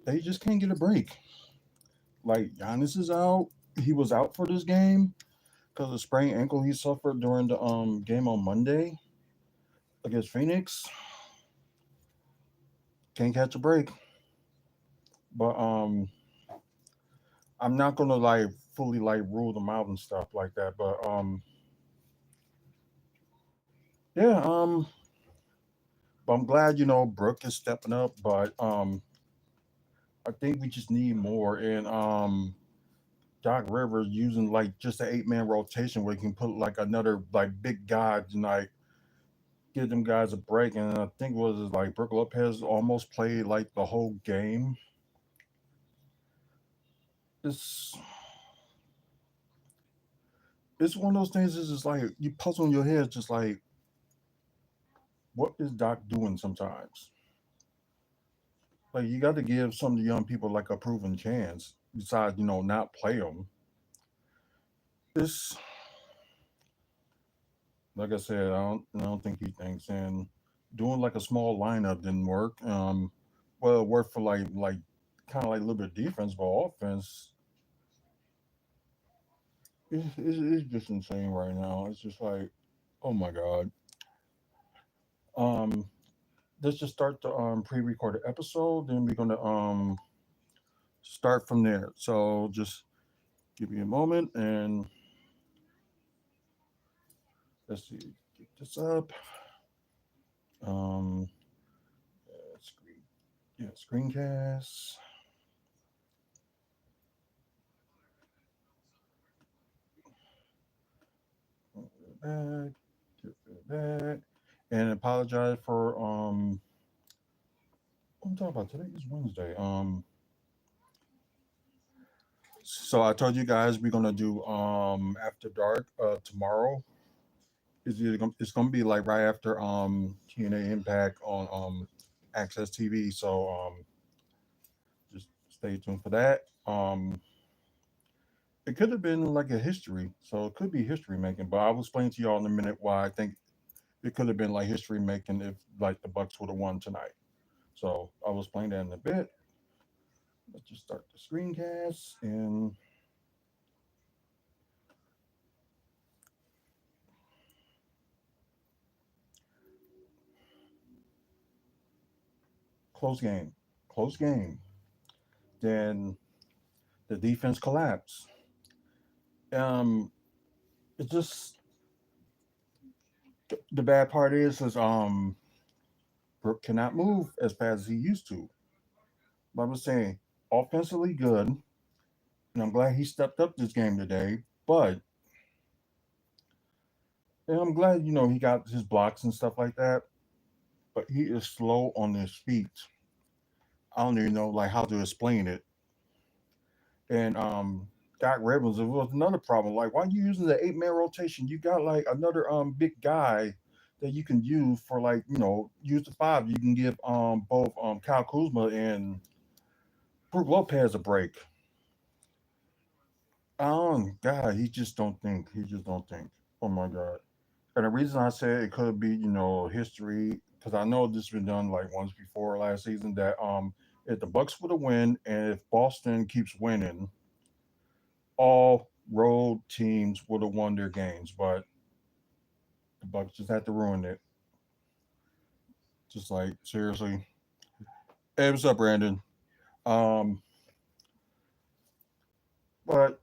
they just can't get a break. Like Giannis is out. He was out for this game because of sprained ankle he suffered during the game on Monday against Phoenix. Can't catch a break. But I'm not gonna like fully like rule them out and stuff like that. But yeah, but I'm glad Brooke is stepping up. But I think we just need more. And Doc Rivers using like just an 8-man rotation where he can put like another like big guy and like give them guys a break. And I think it was like Brooke Lopez almost played like the whole game. It's it's one of those things. It's just like you puzzle in your head, just like what is Doc doing sometimes. Like you got to give some of the young people like a proven chance. Besides, not play them. It's like I said, I don't think he thinks. And doing like a small lineup didn't work. Well, it worked for like kind of like a little bit of defense, but offense, it's just insane right now. It's just like, oh my god. Um, let's just start the pre-recorded episode. Then we're gonna start from there. So just give me a moment and let's see, get this up. Um, screen, yeah, screencast. Back, get rid that, and apologize for what I'm talking about. Today is Wednesday. So I told you guys we're gonna do after dark tomorrow. It's gonna be like right after TNA Impact on Access TV. So just stay tuned for that. It could have been like a history, so it could be history making. But I will explain to y'all in a minute why I think it could have been like history making if like the Bucks would have won tonight. So I will explain that in a bit. Let's just start the screencast and close game. Close game. Then the defense collapsed. Um, it just the bad part is Brooke cannot move as fast as he used to. But I was saying offensively good, and I'm glad he stepped up this game today. But and I'm glad he got his blocks and stuff like that. But he is slow on his feet. I don't even know like how to explain it. And Doc Rivers, it was another problem. Like, why are you using the 8-man rotation? You got like another big guy that you can use for like use the five. You can give both Kyle Kuzma and Brook Lopez a break. God, he just don't think. He just don't think. Oh my god. And the reason I said it could be history because I know this has been done like once before last season that if the Bucks would have win and if Boston keeps winning all road teams would have won their games, but the Bucks just had to ruin it. Just like seriously. Hey, what's up, Brandon? Um, but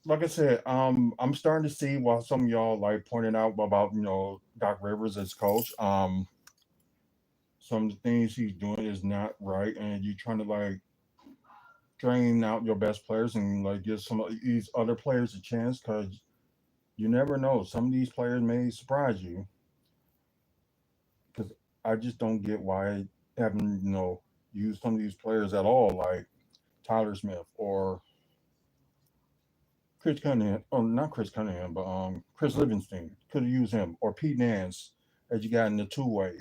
like I said, I'm starting to see what some of y'all like pointed out about Doc Rivers as coach. Some of the things he's doing is not right, and you're trying to like drain out your best players and like give some of these other players a chance because you never know. Some of these players may surprise you because I just don't get why haven't used some of these players at all, like Tyler Smith or Chris Cunningham. Oh, not Chris Cunningham, but Chris Livingston could have used him or Pete Nance as you got in the two way.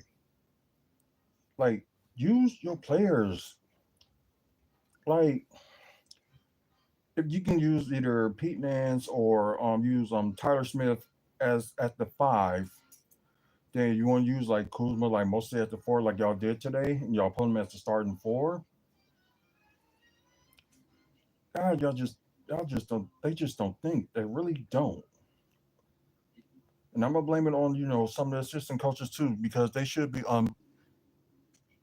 Like use your players. Like if you can use either Pete Nance or use Tyler Smith as at the five, then you want to use like Kuzma like mostly at the four like y'all did today, and y'all put him as the starting four. ah, y'all just don't. They just don't think. They really don't. And I'm gonna blame it on some of the assistant coaches too because they should be.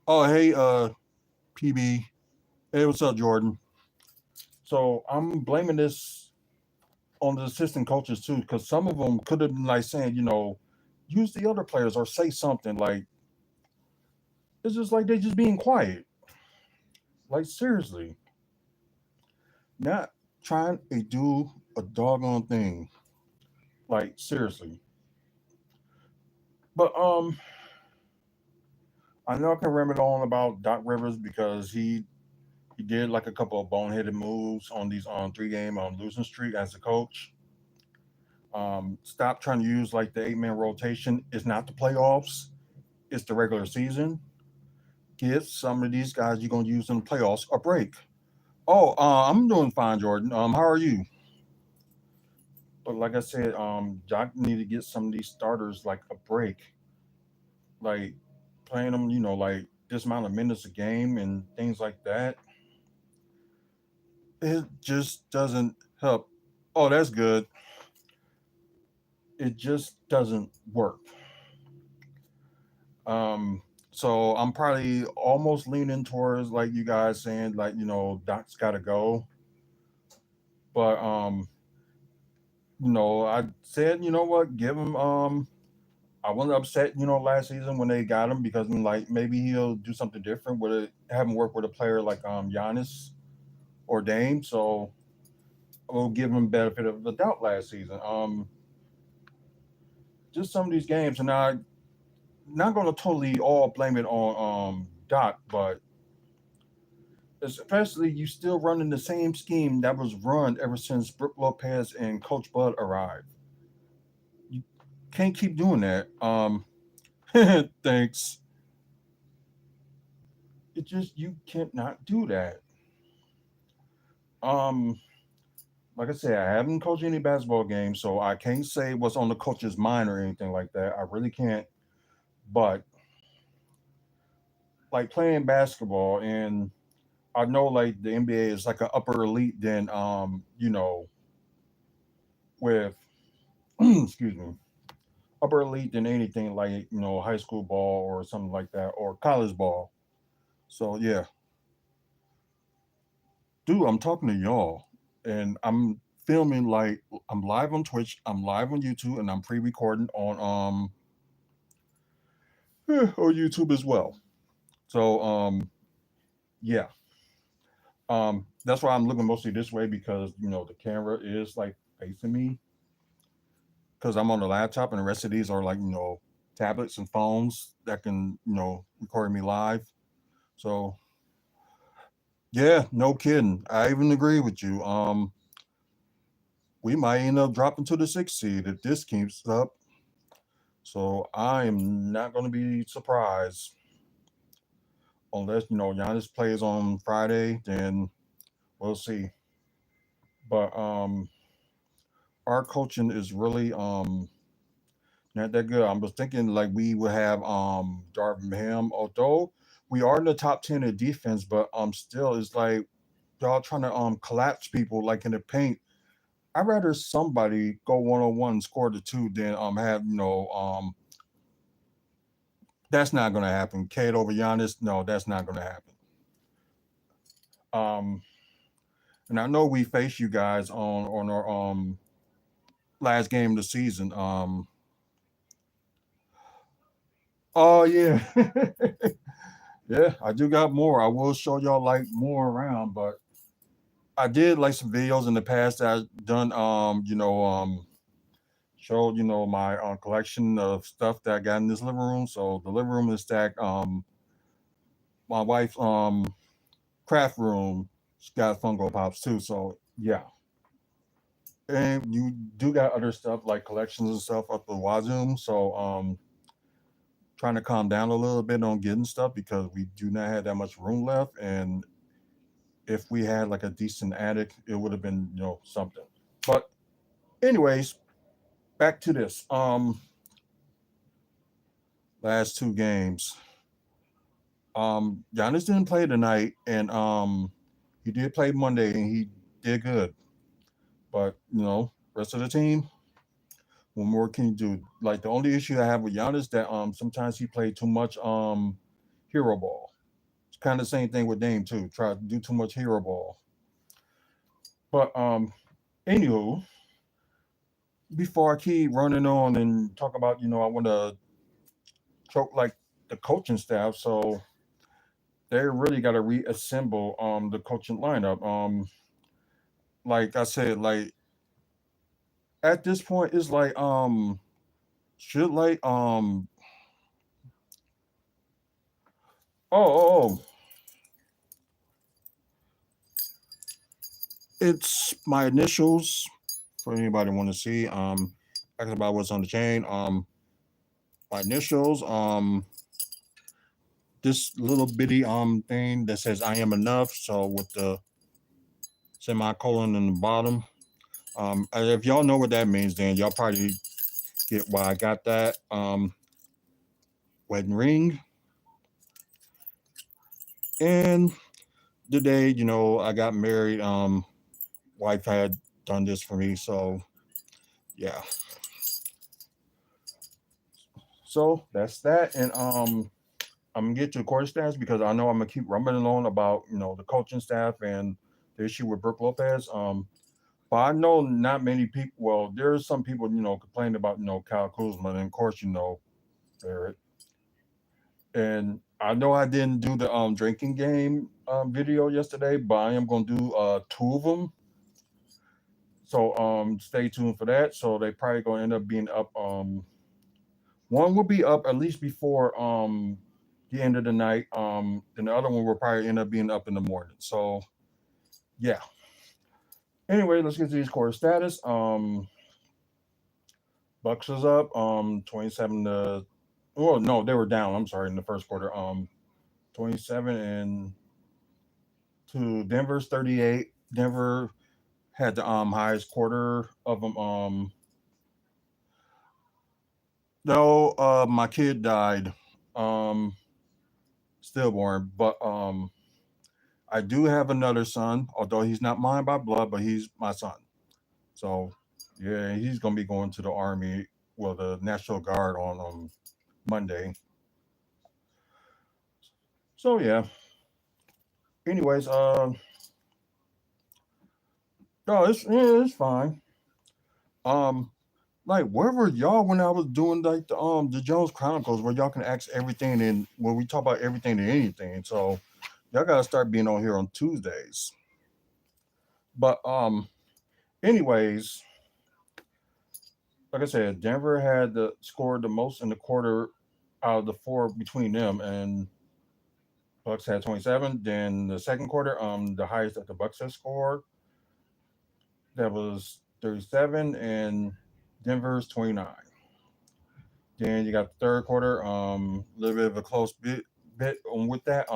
Oh hey PB. Hey, what's up, Jordan? So I'm blaming this on the assistant coaches too because some of them could have been like saying use the other players or say something like it's just like they just being quiet. Like seriously, not trying to do a doggone thing. Like seriously. But I know I can remember on about Doc Rivers because he did like a couple of boneheaded moves on these 3 game losing streak as a coach. Stop trying to use like the 8-man rotation. It's not the playoffs. It's the regular season. Give some of these guys you're gonna use in the playoffs a break. Oh, I'm doing fine, Jordan. How are you? But like I said, Doc need to get some of these starters like a break, like playing them, like this amount of minutes a game and things like that. It just doesn't help. Oh, that's good. It just doesn't work. Um, so I'm probably almost leaning towards like you guys saying like Doc's got to go, but I said what, give him. I wasn't upset last season when they got him because like maybe he'll do something different with it. Having worked with a player like Giannis or Dame, so we'll give him benefit of the doubt last season. Just some of these games, and I not going to totally all blame it on Doc, but especially you still running the same scheme that was run ever since Brooke Lopez and Coach Bud arrived. You can't keep doing that. Thanks. It just you can't not do that. Um, like I said, I haven't coached any basketball games, so I can't say what's on the coach's mind or anything like that. I really can't. But like playing basketball, and I know like the NBA is like an upper elite than with excuse me, upper elite than anything like high school ball or something like that or college ball. So yeah, dude, I'm talking to y'all, and I'm filming like I'm live on Twitch, I'm live on YouTube, and I'm pre-recording on on YouTube as well. So yeah, that's why I'm looking mostly this way because the camera is like facing me because I'm on the laptop, and the rest of these are like tablets and phones that can record me live. So yeah, no kidding. I even agree with you. We might end up dropping to the 6th seed if this keeps up. So I am not going to be surprised unless Giannis plays on Friday. Then we'll see. But our coaching is really not that good. I was thinking like we would have Darvin Ham, although we are in the top 10 in defense, but still it's like y'all trying to collapse people like in the paint. I'd rather somebody go 1-on-one and score the two than have that's not gonna happen. Cade over Giannis, no, that's not gonna happen. Um and I know we faced you guys on our last game of the season. Oh yeah. Yeah, I do got more. I will show y'all like more around, but I did like some videos in the past that I've done showed my collection of stuff that I got in this living room. So the living room is stacked. My wife's craft room, she got Funko Pops too. So yeah, and you do got other stuff like collections and stuff up the wazoo. So trying to calm down a little bit on getting stuff because we do not have that much room left. And if we had like a decent attic, it would have been something. But anyways, back to this. Last 2 games. Giannis didn't play tonight, and he did play Monday, and he did good. But rest of the team, what more can you do? Like the only issue I have with Giannis that sometimes he played too much hero ball. It's kind of the same thing with Dame too. Try to do too much hero ball. But anywho, before I keep running on and talk about, I want to choke like the coaching staff. So they really got to reassemble the coaching lineup. Like I said, like at this point, it's like should like oh, it's my initials for anybody want to see. Asking about what's on the chain. My initials. This little bitty thing that says I am enough. So with the semicolon in the bottom. If y'all know what that means, then y'all probably get why I got that. Wedding ring. And the day, I got married. Wife had done this for me, so yeah. So that's that, and I'm gonna get to the court stats because I know I'm gonna keep rumbling on about the coaching staff and the issue with Brooke Lopez. But I know not many people. Well, there's some people complaining about Kyle Kuzma, and of course Barrett. And I know I didn't do the drinking game video yesterday, but I am gonna do two of them. So stay tuned for that. So they probably gonna end up being up. One will be up at least before the end of the night. Then the other one will probably end up being up in the morning. So yeah. Anyway, let's get to these core status. Bucks is up 27 to. Well, no, they were down. I'm sorry in the first quarter. 27 and to Denver's 38. Denver had the highest quarter of them. No, my kid died, um, stillborn, but I do have another son. Although he's not mine by blood, but he's my son. So yeah, he's gonna be going to the army, well, the National Guard on Monday. So yeah. Anyways, no, it's fine. Um, like where were y'all when I was doing like the Jones Chronicles where y'all can ask everything and when we talk about everything and anything. So y'all gotta start being on here on Tuesdays. But anyways, like I said, Denver had scored the most in the quarter out of the four between them, and Bucks had 27. Then the second quarter, the highest that the Bucks had scored, that was 37, and Denver's 29. Then you got the third quarter, a little bit of a close bit with that.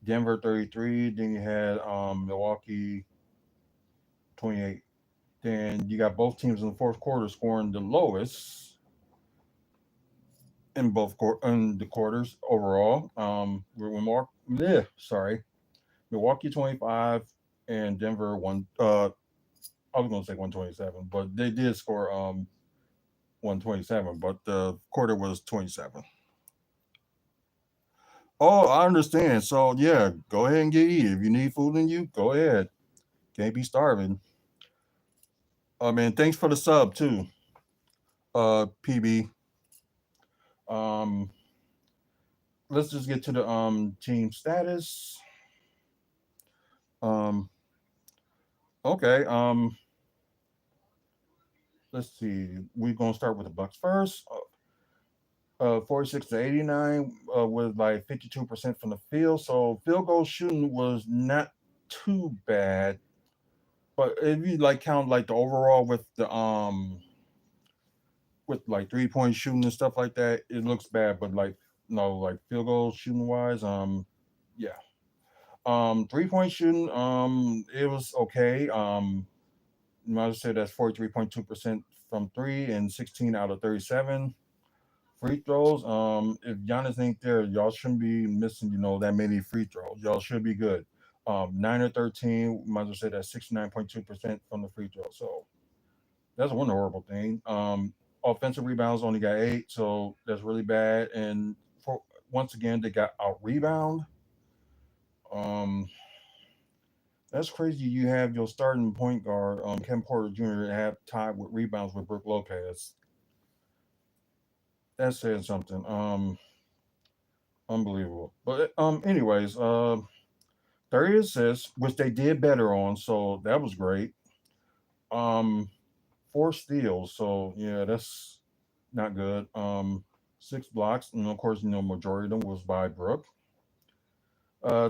Denver 33. Then you had Milwaukee 28. Then you got both teams in the fourth quarter scoring the lowest in in the quarters overall. Milwaukee 25 and Denver one. I was gonna say 127, but they did score 127, but the quarter was 27. Oh, I understand. So yeah, go ahead and get eat. If you need food in you, go ahead. Can't be starving. Man, thanks for the sub too, PB. Um, let's just get to the team status. Um, okay. Let's see. We're gonna start with the Bucks first. 46 to 89 with like 52% from the field. So field goal shooting was not too bad. But if you like count like the overall with like 3 point shooting and stuff like that, it looks bad. But like no, like field goal shooting wise, yeah. 3 point shooting, it was okay. I would say that's 43.2% from three and 16 out of 37. Free throws. If Giannis ain't there, y'all shouldn't be missing, that many free throws. Y'all should be good. 9 or 13. Might as well say that's 69.2% from the free throw. So that's one horrible thing. Offensive rebounds only got 8, so that's really bad. And for once again, they got out rebound. Um, that's crazy. You have your starting point guard, Ken Porter Jr., have tied with rebounds with Brooke Lopez. That said something. Unbelievable. But anyways, 30 assists, which they did better on, so that was great. Um, 4 steals, so yeah, that's not good. 6 blocks, and of course, majority of them was by Brooke.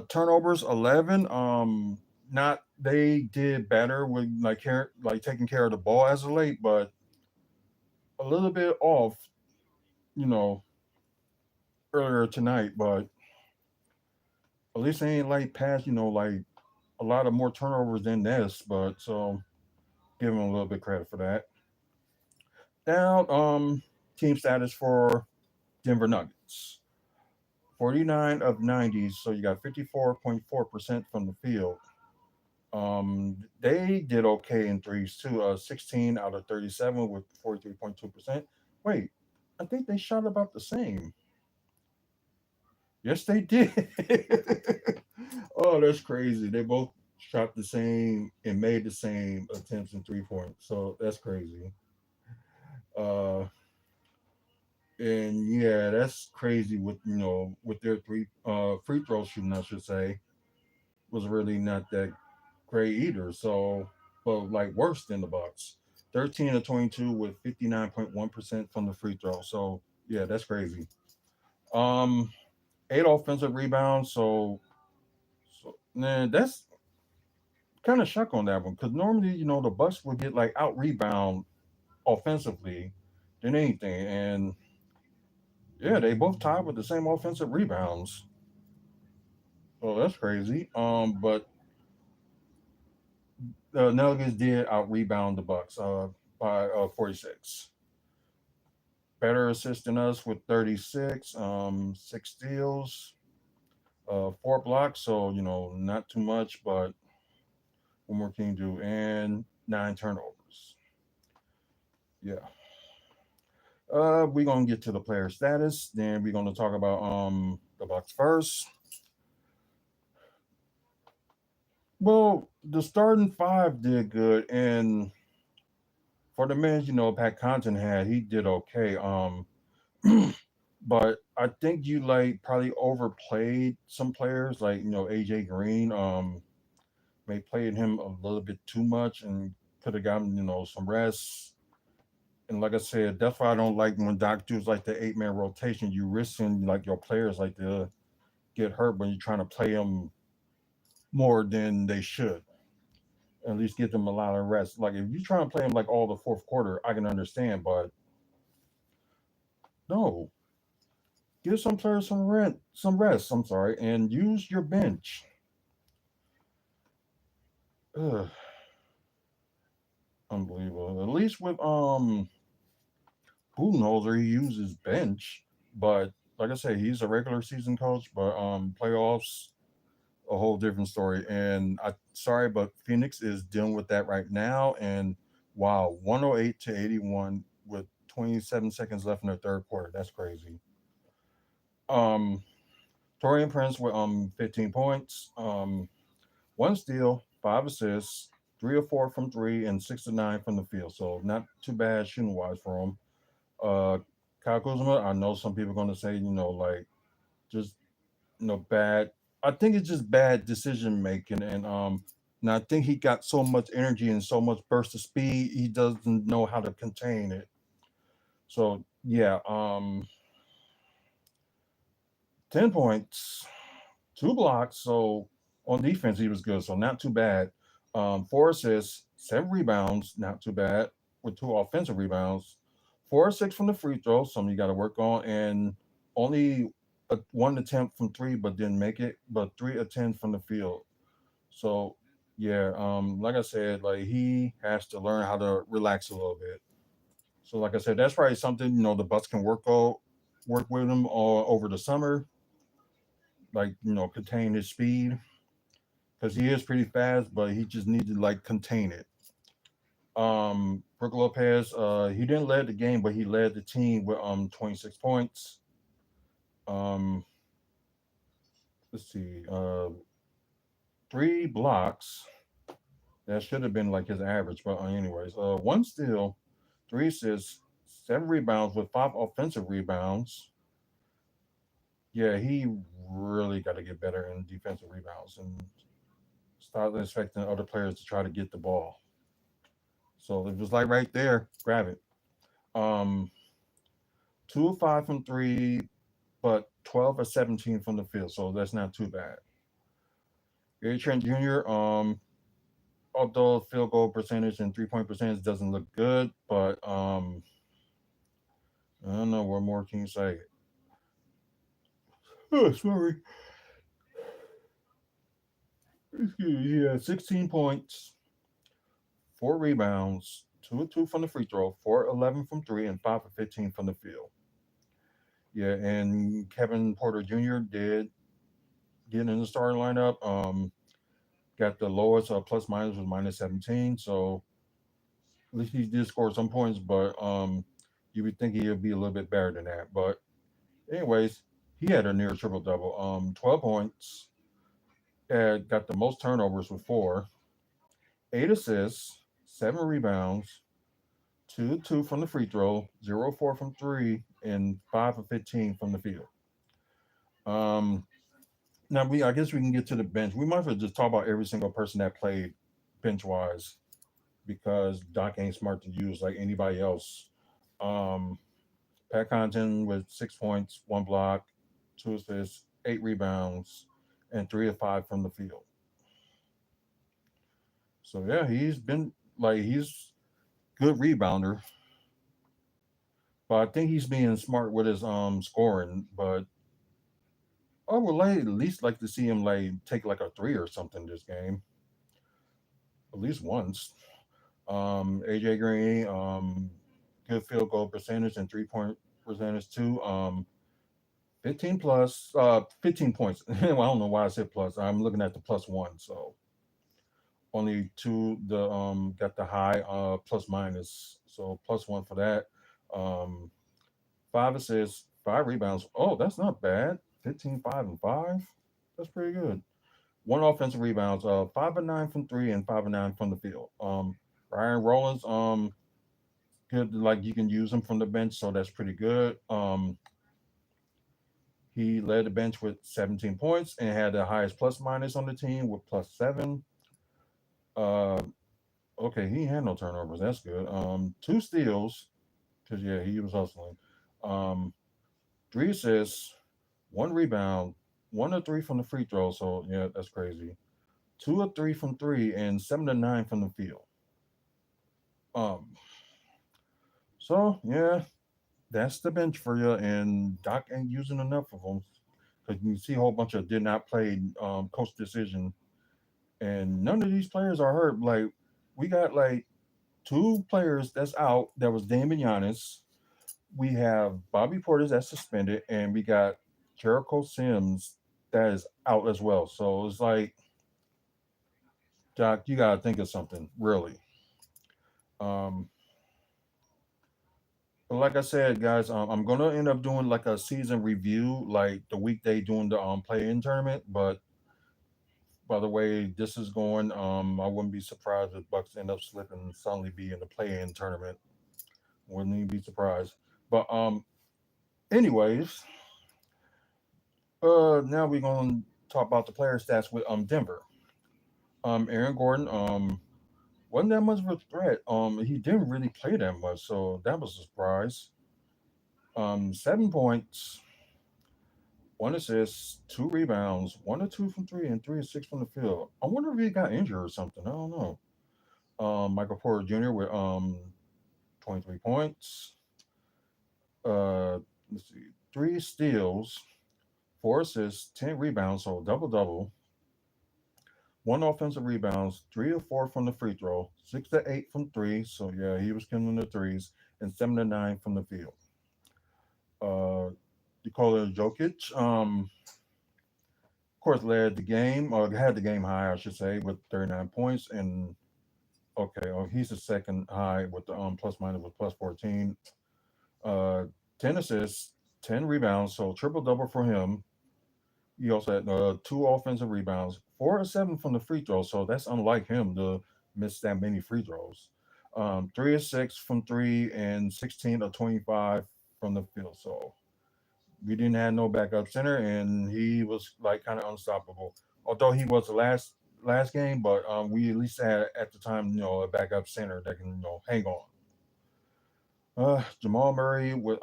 Turnovers 11. Not they did better with like taking care of the ball as of late, but a little bit off, you know, earlier tonight. But at least they ain't like past, like a lot of more turnovers than this. But so give them a little bit credit for that. Now, team status for Denver Nuggets. 49 of 90, so you got 54.4% from the field. They did okay in threes too. 16 out of 37 with 43.2%. Wait, I think they shot about the same. Yes, they did. Oh, that's crazy. They both shot the same and made the same attempts in 3 points. So that's crazy. Uh, and yeah, that's crazy with with their free throw shooting, I should say, was really not that great either. So, but like worse than the Bucks. 13 to 22 with 59.1% from the free throw. So yeah, that's crazy. Um, 8 offensive rebounds. So man, that's kind of shock on that one because normally the Bucks would get like out rebound offensively than anything, and yeah, they both tied with the same offensive rebounds. So that's crazy. But the Nuggets did out rebound the Bucks by 46. Better assist than us with 36, 6 steals, 4 blocks. So not too much, but one more thing to do, and 9 turnovers. Yeah. We're gonna get to the player status. Then we're gonna talk about the Bucks first. Well, the starting five did good, and for the minutes Pat Compton had, he did okay. But I think you like probably overplayed some players like AJ Green. They played him a little bit too much and could have gotten some rest. And like I said, that's why I don't like when Doc does like the 8 man rotation. You risking like your players like to get hurt when you're trying to play them more than they should. At least get them a lot of rest. Like if you're trying to play them like all the fourth quarter, I can understand, but no, give some players some rent, some rest. I'm sorry, and use your bench. Ugh, unbelievable. At least with Budenholzer, he uses bench, but like I said, he's a regular season coach. But playoffs, a whole different story. And I sorry, but Phoenix is dealing with that right now. And wow, 108 to 81 with 27 seconds left in the third quarter. That's crazy. Um, Torian Prince with 15 points, 1 steal, 5 assists, 3 or 4 from three, and 6 to 9 from the field. So not too bad shooting wise for him. Uh, Kyle Kuzma, I know some people are going to say, like just bad. I think it's just bad decision making, and I think he got so much energy and so much burst of speed, he doesn't know how to contain it. So yeah, 10 points, 2 blocks. So on defense, he was good. So not too bad. 4 assists, 7 rebounds, not too bad. With 2 offensive rebounds, 4 or 6 from the free throw, something you got to work on, and only one attempt from three, but didn't make it. But 3 attempts from the field. So yeah, like I said, like he has to learn how to relax a little bit. So like I said, that's probably something the Bucks can work with him all over the summer, like contain his speed. because he is pretty fast, but he just needs to like contain it. Brook Lopez, he didn't lead the game, but he led the team with 26 points. Um, let's see, 3 blocks. That should have been like his average, but anyways, one steal, 3 assists, 7 rebounds with 5 offensive rebounds. Yeah, he really got to get better in defensive rebounds and start expecting other players to try to get the ball. So it was like right there, grab it. Um, 2 of 5 from three, but 12 or 17 from the field, so that's not too bad. Gary Trent Jr. Although field goal percentage and 3-point percentage doesn't look good, but I don't know what more can you say. Oh, sorry. Excuse me. Yeah, 16 points, 4 rebounds, 2 of 2 from the free throw, 4 of 11 from three, and 5 of 15 from the field. Yeah, and Kevin Porter Jr. did get in the starting lineup. Got the lowest plus minus was -17, so at least he did score some points, but you would think he'd be a little bit better than that. But anyways, he had a near triple double. 12 points, got the most turnovers with 4, 8 assists, 7 rebounds, 2 of 2 from the free throw, 0 of 4 from three, and 5 of 15 from the field. Um, Now I guess we can get to the bench. We might as well just talk about every single person that played bench wise because Doc ain't smart to use like anybody else. Um, Pat Connaughton with 6 points, 1 block, 2 assists, 8 rebounds, and 3 of 5 from the field. So yeah, he's been like he's good rebounder, but I think he's being smart with his scoring. But I would like at least like to see him like take like a three or something this game, at least once. AJ Green, good field goal percentage and 3-point percentage too. 15 plus, 15 points. Well, I don't know why I said plus. I'm looking at the plus one, so only two. The got the high plus minus, so plus one for that. Um, 5 assists, 5 rebounds. Oh, that's not bad. 15, 5, and 5. That's pretty good. One offensive rebounds. 5 of 9 from three and 5 of 9 from the field. Ryan Rollins. Good. Like you can use him from the bench, so that's pretty good. He led the bench with 17 points and had the highest plus minus on the team with +7. Uh, okay, he had no turnovers. That's good. 2 steals because yeah, he was hustling. Um, 3 assists, 1 rebound, 1 of 3 from the free throw. So yeah, that's crazy. 2 of 3 from three and 7 of 9 from the field. Um, so yeah, that's the bench for you. And Doc ain't using enough of them because you see a whole bunch of did not play coach decision, and none of these players are hurt. Like we got like 2 players that's out. That was Dame and Giannis. We have Bobby Portis that's suspended, and we got Jericho Sims that is out as well. So it's like, Doc, you gotta think of something really. Um, but like I said, guys, I'm gonna end up doing like a season review, like the week they doing the play-in tournament. But by the way this is going, I wouldn't be surprised if Bucks end up slipping and suddenly be in the play-in tournament. Wouldn't even be surprised. But anyways, now we're gonna talk about the player stats with Denver. Aaron Gordon wasn't that much of a threat. He didn't really play that much, so that was a surprise. 7 points, 1 assist, 2 rebounds, 1 of 2 from three, and 3 of 6 from the field. I wonder if he got injured or something. I don't know. Michael Porter Jr. with 23 points. Let's see, 3 steals, 4 assists, 10 rebounds, so double double. 1 offensive rebounds, 3 of 4 from the free throw, 6 to 8 from three. So yeah, he was killing the threes, and 7 to 9 from the field. Uh, Nikola Jokic, course, led the game, or had the game high, I should say, with 39 points. And okay, he's the second high with the plus minus with plus 14. Uh, 10 assists, 10 rebounds, so triple double for him. He also had two offensive rebounds, 4 or 7 from the free throw. So that's unlike him to miss that many free throws. 3 or 6 from three and 16 or 25 from the field. So we didn't have no backup center, and he was like kind of unstoppable. Although he was the last game, but we at least had at the time, a backup center that can hang on. Jamal Murray with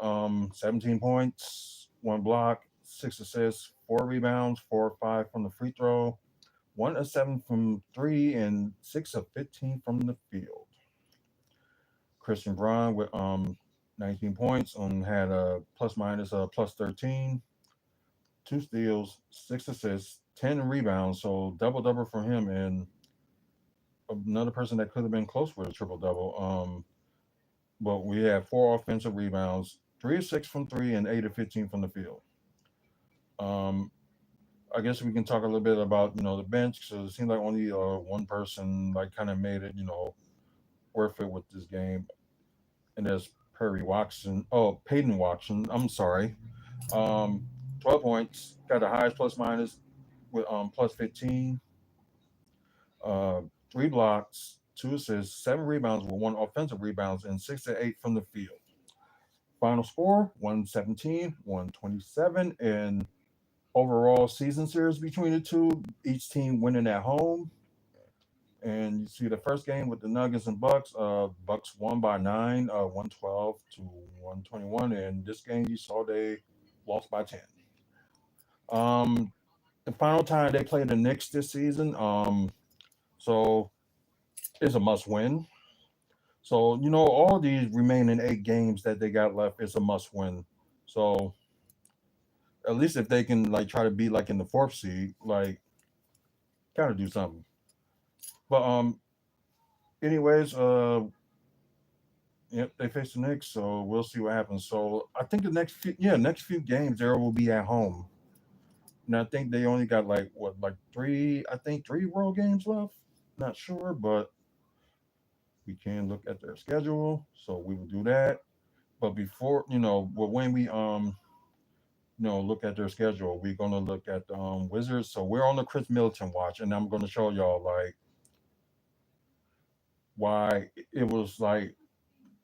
17 points, 1 block, 6 assists, 4 rebounds, 4 or 5 from the free throw, 1 of 7 from three, and 6 of 15 from the field. Christian Braun with 19 points and had a plus minus plus 13, 2 steals, 6 assists, 10 rebounds, so double double for him, and another person that could have been close with a triple double. But we had 4 offensive rebounds, 3 of 6 from three, and 8 of 15 from the field. Um, I guess we can talk a little bit about the bench because it seemed like only one person like kind of made it worth it with this game, and there's Perry Watson. Oh, Peyton Watson. I'm sorry. Um, 12 points, got the highest plus minus with plus 15, uh, 3 blocks, 2 assists, 7 rebounds with 1 offensive rebounds, and 6 to 8 from the field. Final score 117, 127, and overall season series between the two, each team winning at home. And you see the first game with the Nuggets and Bucks. Bucks won by 9, 112 to 121. And this game you saw they lost by 10. Um, the final time they played the Knicks this season, so it's a must win. So all these remaining 8 games that they got left is a must win. So at least if they can like try to be like in the fourth seed, like kind of do something. But anyways, yep, they face the Knicks, so we'll see what happens. So I think the next few games there will be at home. And I think they only got like what, like three, I think three road games left. Not sure, but we can look at their schedule. So we will do that. But before, but when we look at their schedule, we're gonna look at the Wizards. So we're on the Chris Middleton watch, and I'm gonna show y'all like why it was like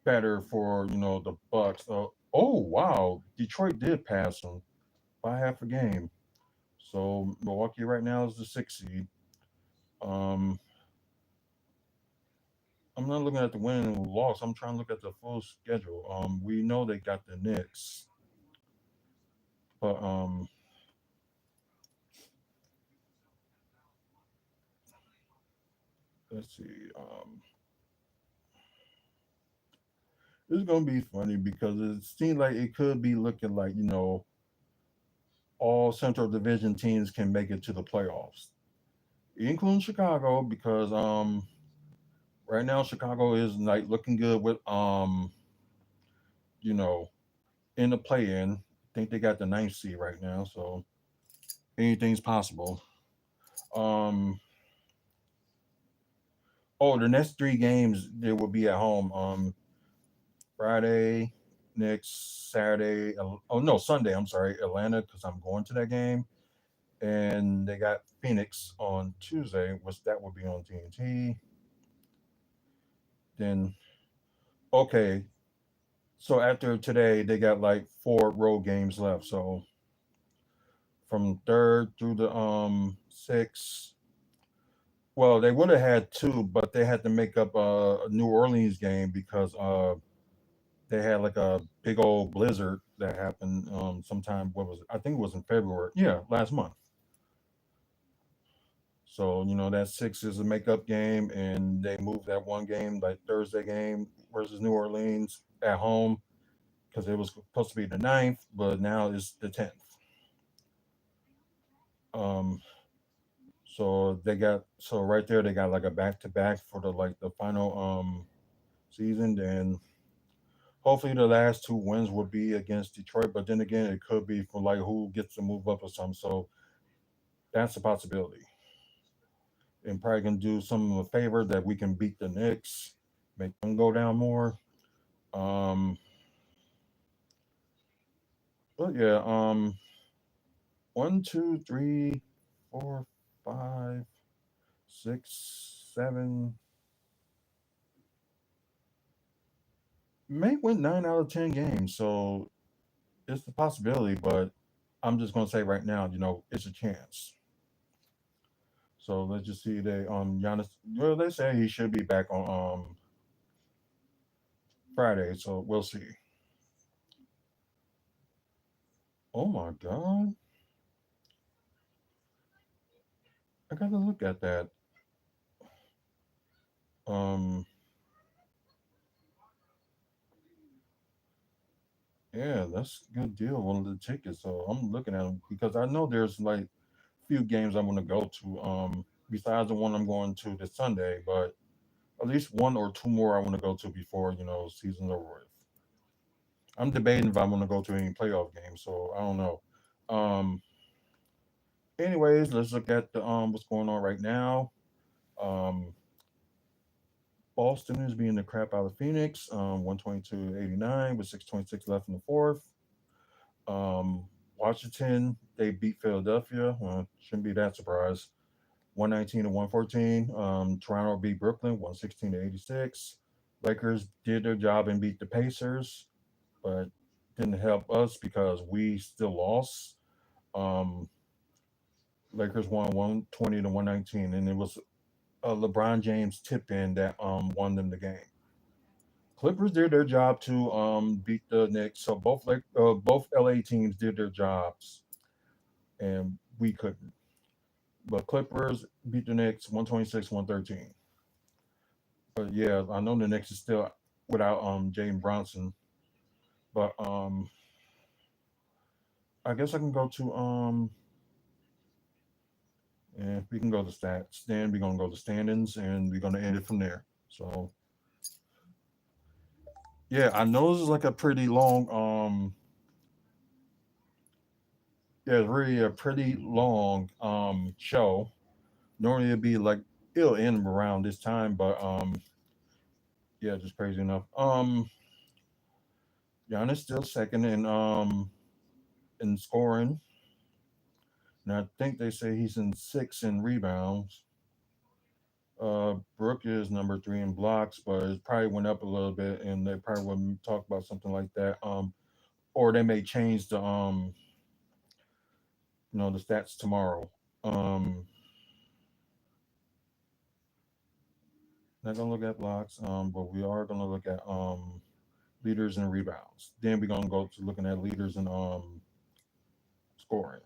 better for the Bucks. Oh wow, Detroit did pass them by half a game. So Milwaukee right now is the 6th seed. Um, I'm not looking at the win and loss. I'm trying to look at the full schedule. We know they got the Knicks, but let's see. It's gonna be funny because it seems like it could be looking like all Central Division teams can make it to the playoffs, including Chicago, because right now Chicago is like looking good with you know in the play-in. I think they got the ninth seed right now, so anything's possible. Um, oh, the next 3 games they will be at home. Friday, next Saturday. Oh no, Sunday. I'm sorry, Atlanta, because I'm going to that game, and they got Phoenix on Tuesday, which that will be on TNT. Then okay, so after today, they got like 4 road games left. So from third through the 6th. Well, they would have had two, but they had to make up a New Orleans game because they had like a big old blizzard that happened sometime. What was it? I think it was in February. Yeah, last month. So that 6 is a makeup game, and they moved that one game, like Thursday game versus New Orleans at home, because it was supposed to be the ninth, but now it's the 10th. Um, so right there they got like a back to back for the final season. Then hopefully the last 2 wins would be against Detroit, but then again it could be for like who gets to move up or something. So That's a possibility. And probably can do some of a favor that we can beat the Knicks, make them go down more. Um, but yeah, one, two, three, four, five, six, seven, may win 9 out of 10 games. So it's a possibility, but I'm just gonna say right now, it's a chance. So let's just see. They Giannis. Well, they say he should be back on Friday, so we'll see. Oh my god, I gotta look at that. Um, yeah, that's a good deal. One of the tickets. So I'm looking at them because I know there's like few games I'm gonna go to. Besides the one I'm going to this Sunday, but at least one or two more I want to go to before season's over with. I'm debating if I want to go to any playoff games, so I don't know. Um, anyways, let's look at the what's going on right now. Um, Boston is beating the crap out of Phoenix, 122-89 with 6:26 left in the fourth. Um, Washington, they beat Philadelphia. Shouldn't be that surprised. 119 to 114. Toronto beat Brooklyn 116 to 86. Lakers did their job and beat the Pacers, but didn't help us because we still lost. Um, Lakers won 120 to 119, and it was LeBron James tip in that won them the game. Clippers did their job to beat the Knicks, so both LA teams did their jobs, and we couldn't. But Clippers beat the Knicks 126-113. But yeah, I know the Knicks is still without Jalen Bronson, but I guess I can go to yeah, we can go to stats. Then we're gonna go to standings, and we're gonna end it from there. So yeah, I know this is like a pretty long yeah, it's really a pretty long show. Normally it'd be like it'll end around this time, but yeah, just crazy enough. Giannis still second in scoring. And I think they say he's in six in rebounds. Brooke is number three in blocks, but it probably went up a little bit, and they probably wouldn't talk about something like that. Or they may change the stats tomorrow. Um, not gonna look at blocks, but we are gonna look at leaders and rebounds. Then we're gonna go to looking at leaders and scoring.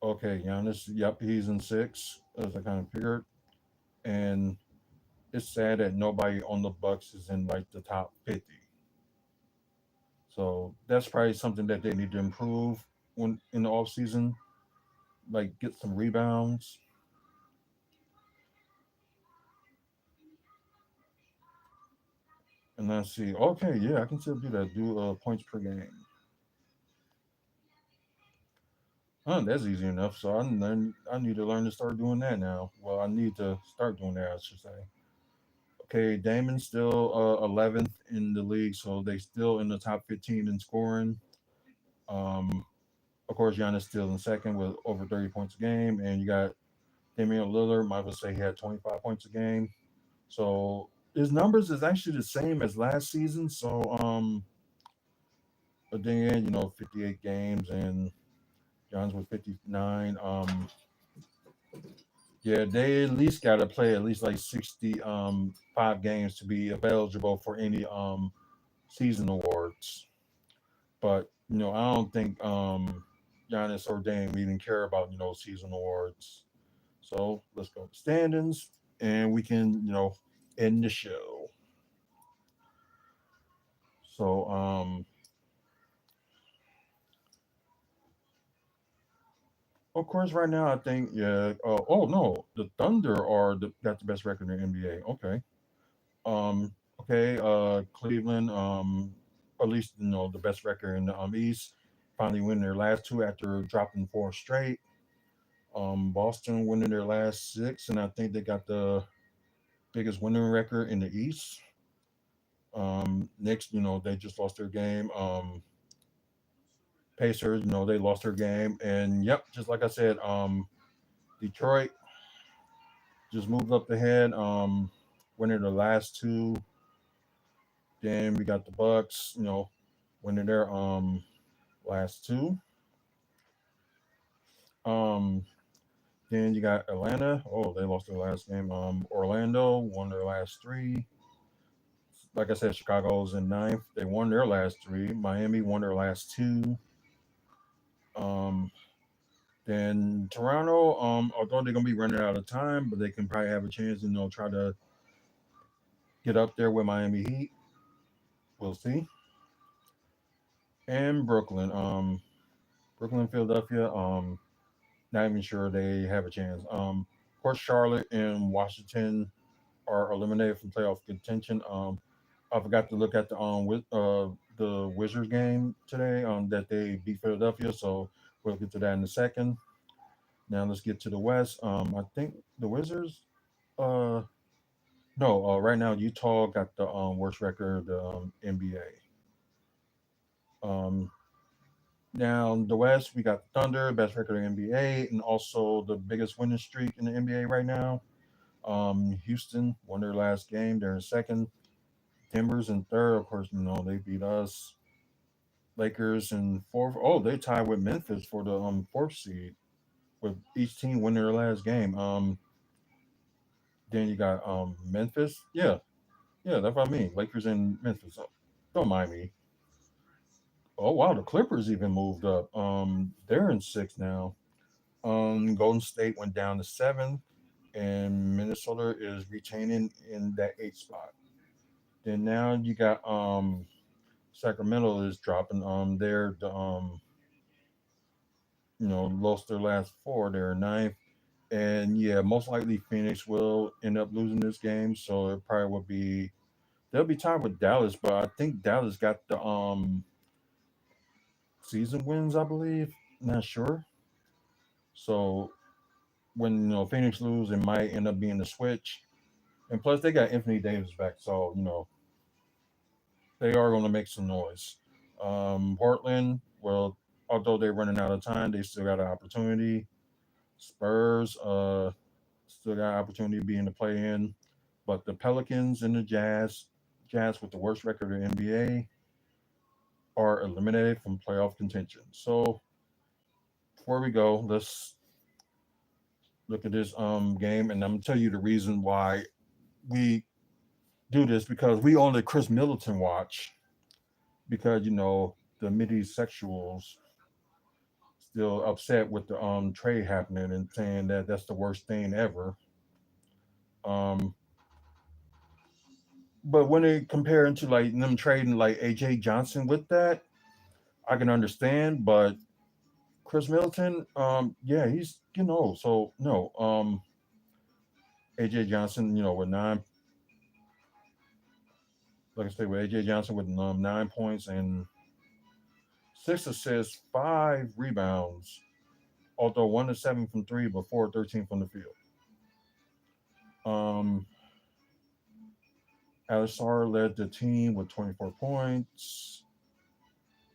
Okay, Giannis. Yep, he's in six, as I kind of figured, and it's sad that nobody on the Bucks is in like the top 50. So that's probably something that they need to improve when in the off season, like get some rebounds. And let's see. Okay, yeah, I can still do that. Do points per game. That's easy enough. So I need to learn to start doing that now. Well, I need to start doing that, I should say. Okay, Damon's still 11th in the league, so they still in the top 15 in scoring. Um, of course, Giannis still in second with over 30 points a game, and you got Damian Lillard. Might as say he had 25 points a game. So his numbers is actually the same as last season. So but then 58 games and John's with 59. Yeah, they at least got to play at least like 65 games to be eligible for any season awards. But I don't think Giannis or Dame even care about season awards. So let's go to standings, and we can end the show. So of course, right now I think yeah. Oh no, the Thunder got the best record in the NBA. Okay. Okay. Cleveland. at least the best record in the East. Finally winning their last two after dropping four straight. Boston winning their last six, and I think they got the biggest winning record in the East. Knicks, they just lost their game. Pacers, they lost their game, and yep, just like I said, Detroit just moved up the head, winning the last two. Then we got the Bucks, winning their last two. Um, then you got Atlanta. Oh, they lost their last game. Orlando won their last three. Like I said, Chicago's in ninth. They won their last three. Miami won their last two. Um, then Toronto, although they're gonna be running out of time, but they can probably have a chance, try to get up there with Miami Heat. We'll see. And Brooklyn, Brooklyn, Philadelphia, not even sure they have a chance. Of course, Charlotte and Washington are eliminated from playoff contention. I forgot to look at the Wizards game today. That they beat Philadelphia, so we'll get to that in a second. Now let's get to the West. I think the Wizards. Uh, no, right now Utah got the worst record of the NBA. Now the West, we got the Thunder, best record in the NBA, and also the biggest winning streak in the NBA right now. Houston won their last game. They're in second. Timbers in third. Of course, they beat us. Lakers in fourth. Oh, they tied with Memphis for the fourth seed, with each team winning their last game. Then you got Memphis. Yeah, that's what I mean. Lakers and Memphis. Don't mind me. Oh wow, the Clippers even moved up. They're in sixth now. Golden State went down to seventh, and Minnesota is retaining in that eighth spot. Then now you got Sacramento is dropping. They're the lost their last four. They're ninth, and yeah, most likely Phoenix will end up losing this game. So it probably will be they'll be tied with Dallas, but I think Dallas got the season wins. I believe, not sure. So when Phoenix lose, it might end up being the switch. And plus, they got Anthony Davis back, so they are going to make some noise. Portland, well, although they're running out of time, they still got an opportunity. Spurs, still got an opportunity to be in the play-in, but the Pelicans and the Jazz with the worst record in the NBA, are eliminated from playoff contention. So before we go, let's look at this game, and I'm gonna tell you the reason why we do this because we on the Chris Middleton watch because the midi sexuals still upset with the trade happening and saying that that's the worst thing ever. Um, but when they compare into like them trading like AJ Johnson with that, I can understand. But Chris Middleton, yeah, he's so no, AJ Johnson, with nine, like I say, with AJ Johnson with 9 points and 6 assists, 5 rebounds, although 1 to 7 from three, but 4 13 from the field. Um, Alisar led the team with 24 points,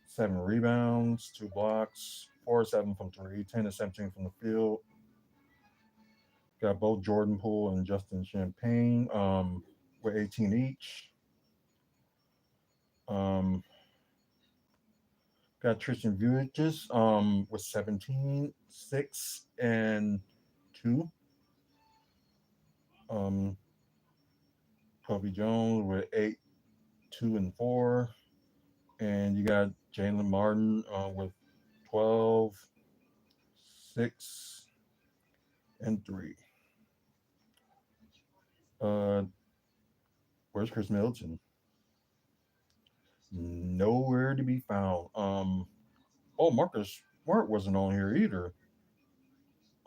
7 rebounds, 2 blocks, 4 7 from three, 10 to 17 from the field. Got both Jordan Poole and Justin Champagne with 18 each. Um, got Tristan Vujic with 17, 6, and 2. Um, Kobe Jones with 8, 2, and 4. And you got Jalen Martin with 12, 6, and 3. Uh, where's Chris Middleton? Nowhere to be found. Oh, Marcus Smart wasn't on here either.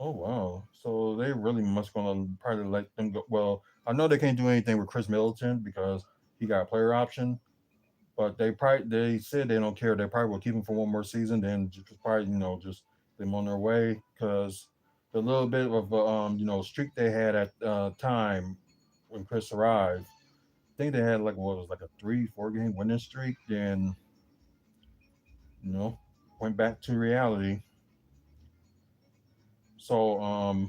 Oh wow. So they really must gonna probably let them go. Well, I know they can't do anything with Chris Middleton because he got a player option. But they said they don't care. They probably will keep him for one more season. Then just probably just them on their way because the little bit of streak they had at time when Chris arrived. I think they had like what was like a 3-4 game winning streak. Then you know went back to reality. So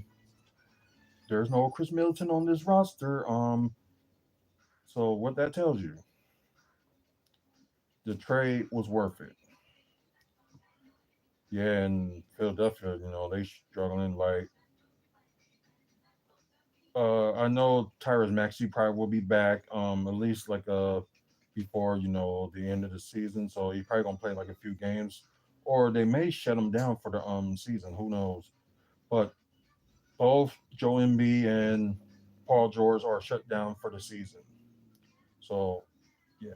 there's no Chris Middleton on this roster. So what that tells you, the trade was worth it. Yeah, and Philadelphia, they struggling. Like, I know Tyrese Maxey probably will be back, at least like before the end of the season. So he probably gonna play like a few games, or they may shut him down for the season. Who knows? But both Joe Embiid and Paul George are shut down for the season. So yeah,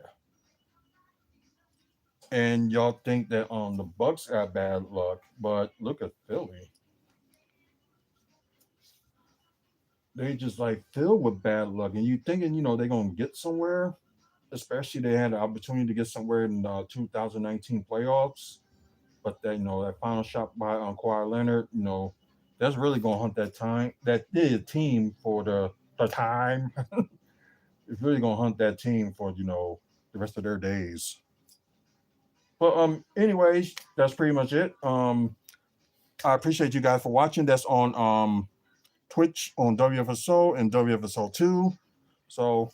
and y'all think that the Bucks got bad luck, but look at Philly. They just like filled with bad luck, and you thinking they're gonna get somewhere. Especially they had the opportunity to get somewhere in the 2019 playoffs, but that that final shot by Kawhi Leonard, that's really gonna hunt that time. That team for the time. It's really gonna hunt that team for the rest of their days. But anyways, that's pretty much it. I appreciate you guys for watching. That's on Twitch on WFSO and WFSO 2. So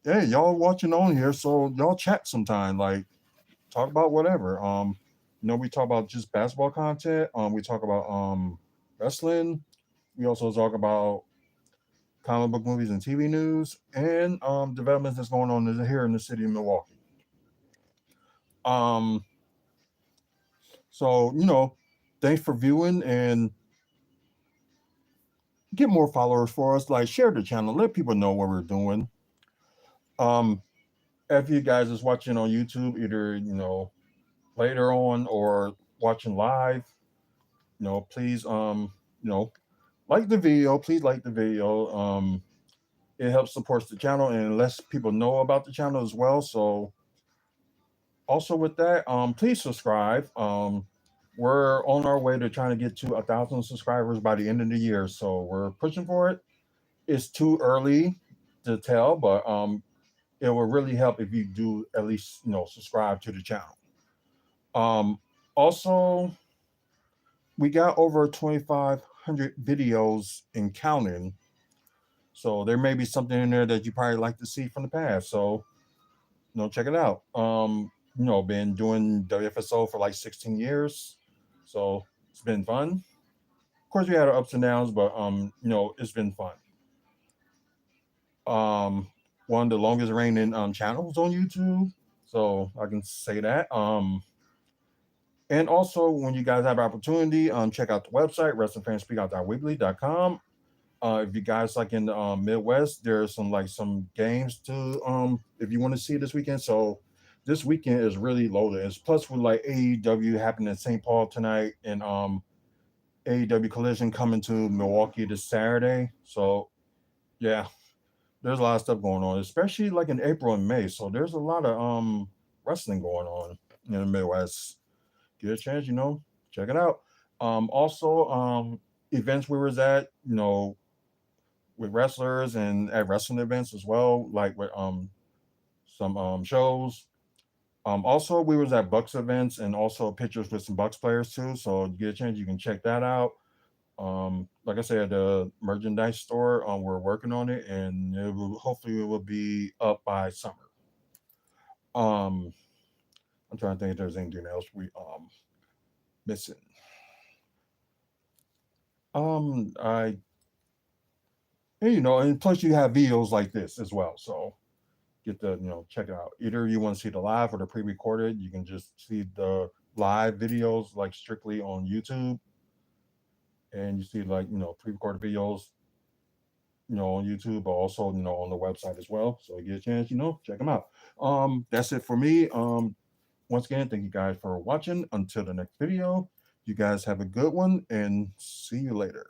hey, y'all watching on here, so y'all chat sometime. Like talk about whatever. We talk about just basketball content. We talk about wrestling. We also talk about comic book movies and TV news and developments that's going on here in the city of Milwaukee. Um, so thanks for viewing and get more followers for us. Like share the channel, let people know what we're doing. Um, if you guys is watching on YouTube, either later on or watching live, please like the video. Please like the video. It helps support the channel and lets people know about the channel as well. So also with that, please subscribe. We're on our way to trying to get to 1,000 subscribers by the end of the year, so we're pushing for it. It's too early to tell, but it will really help if you do at least subscribe to the channel. Also, we got over 2,500 videos and counting. So there may be something in there that you probably like to see from the past. So, check it out. Been doing WFSO for like 16 years. So it's been fun. Of course, we had our ups and downs, but it's been fun. One of the longest reigning channels on YouTube. So I can say that. And also, when you guys have opportunity, check out the website, wrestlingfanspeakout.weebly.com. If you guys like in the Midwest, there's some games to if you want to see this weekend. So this weekend is really loaded. It's plus with like AEW happening in St. Paul tonight and AEW Collision coming to Milwaukee this Saturday. So yeah, there's a lot of stuff going on, especially like in April and May. So there's a lot of wrestling going on in the Midwest. Get a chance, check it out. Also, events we was at, with wrestlers and at wrestling events as well, like with some shows. Also, we was at Bucks events and also pictures with some Bucks players too. So you get a chance, you can check that out. Like I said, the merchandise store, we're working on it, and hopefully it will be up by summer. Um, I'm trying to think if there's anything else we missing. I and, and plus you have videos like this as well, so get the check it out. Either you want to see the live or the pre-recorded, you can just see the live videos like strictly on YouTube, and you see like pre-recorded videos on YouTube, but also on the website as well. So you get a chance, check them out. That's it for me. Once again, thank you guys for watching. Until the next video, you guys have a good one and see you later.